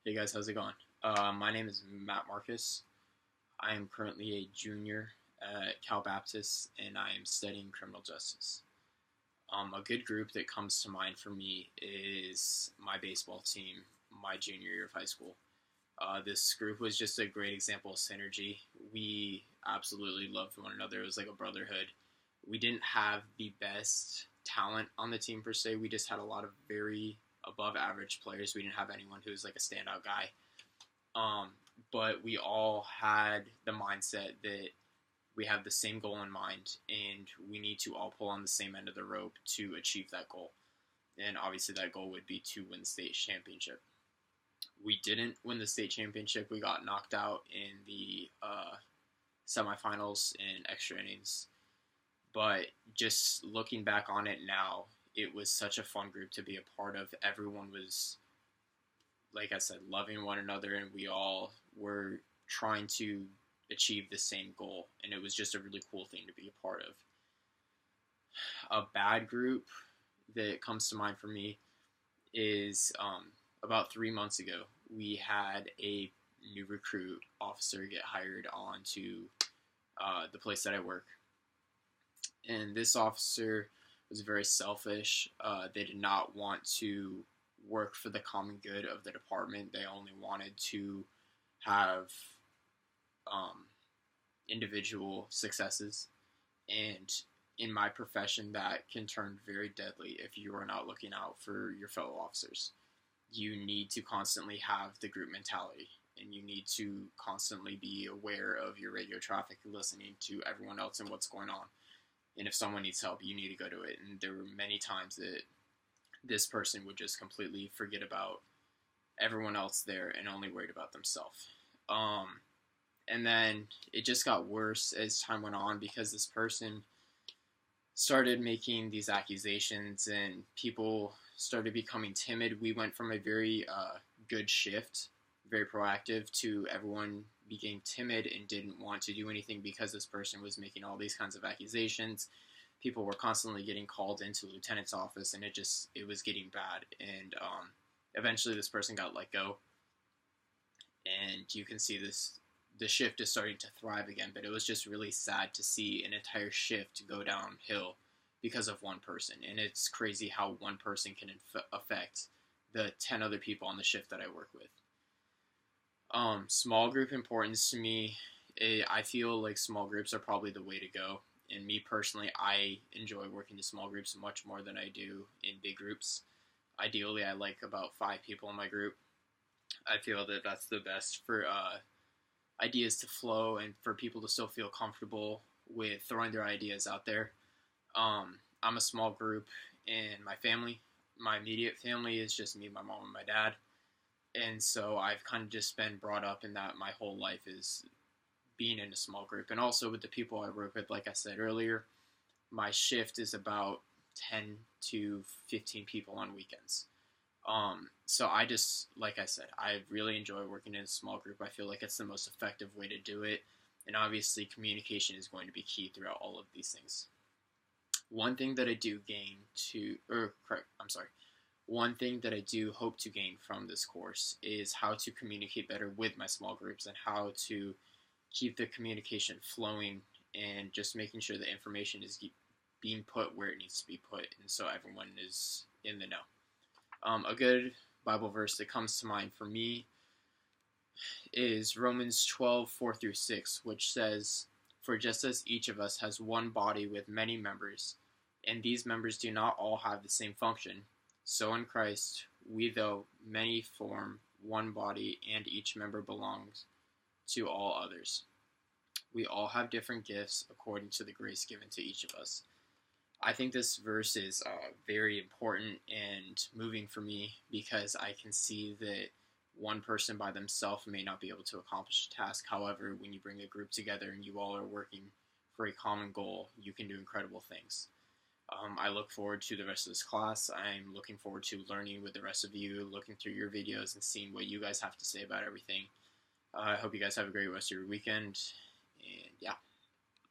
Hey guys, how's it going? My name is Matt Marcus. I am currently a junior at Cal Baptist and I am studying criminal justice. A good group that comes to mind for me is my baseball team, my junior year of high school. This group was just a great example of synergy. We absolutely loved one another. It was like a brotherhood. We didn't have the best talent on the team per se. We just had a lot of very above average players. We didn't have anyone who was like a standout guy. Um, but we all had the mindset that we have the same goal in mind and we need to all pull on the same end of the rope to achieve that goal. And obviously, that goal would be to win the state championship. We didn't win the state championship. We got knocked out in the semifinals in extra innings. But just looking back on it now, it was such a fun group to be a part of. Everyone was, like I said, loving one another, and we all were trying to achieve the same goal. And it was just a really cool thing to be a part of. A bad group that comes to mind for me is about 3 months ago, we had a new recruit officer get hired on to the place that I work. And this officer was very selfish. They did not want to work for the common good of the department. They only wanted to have individual successes. And in my profession, that can turn very deadly if you are not looking out for your fellow officers. You need to constantly have the group mentality, and you need to constantly be aware of your radio traffic and listening to everyone else and what's going on. And if someone needs help, you need to go to it. And there were many times that this person would just completely forget about everyone else there and only worried about themselves. And then it just got worse as time went on because this person started making these accusations and people started becoming timid. We went from a very good shift, very proactive, to everyone became timid and didn't want to do anything because this person was making all these kinds of accusations. People were constantly getting called into the lieutenant's office, and it was getting bad. And eventually, this person got let go, and you can see the shift is starting to thrive again. But it was just really sad to see an entire shift go downhill because of one person. And it's crazy how one person can affect the 10 other people on the shift that I work with. Small group importance to me, I feel like small groups are probably the way to go. And me personally, I enjoy working in small groups much more than I do in big groups. Ideally, I like about 5 people in my group. I feel that that's the best for ideas to flow and for people to still feel comfortable with throwing their ideas out there. I'm a small group in my family. My immediate family is just me, my mom, and my dad. And so I've kind of just been brought up in that my whole life is being in a small group. And also with the people I work with, like I said earlier, my shift is about 10 to 15 people on weekends. So I just, like I said, I really enjoy working in a small group. I feel like it's the most effective way to do it. And obviously communication is going to be key throughout all of these things. One thing that I do One thing that I do hope to gain from this course is how to communicate better with my small groups and how to keep the communication flowing and just making sure the information is being put where it needs to be put, and so everyone is in the know. A good Bible verse that comes to mind for me is Romans 12:4-6, which says, "For just as each of us has one body with many members, and these members do not all have the same function, so in Christ, we, though many, form one body, and each member belongs to all others. We all have different gifts according to the grace given to each of us." I think this verse is very important and moving for me because I can see that one person by themselves may not be able to accomplish a task. However, when you bring a group together and you all are working for a common goal, you can do incredible things. I look forward to the rest of this class. I'm looking forward to learning with the rest of you, looking through your videos and seeing what you guys have to say about everything. I hope you guys have a great rest of your weekend,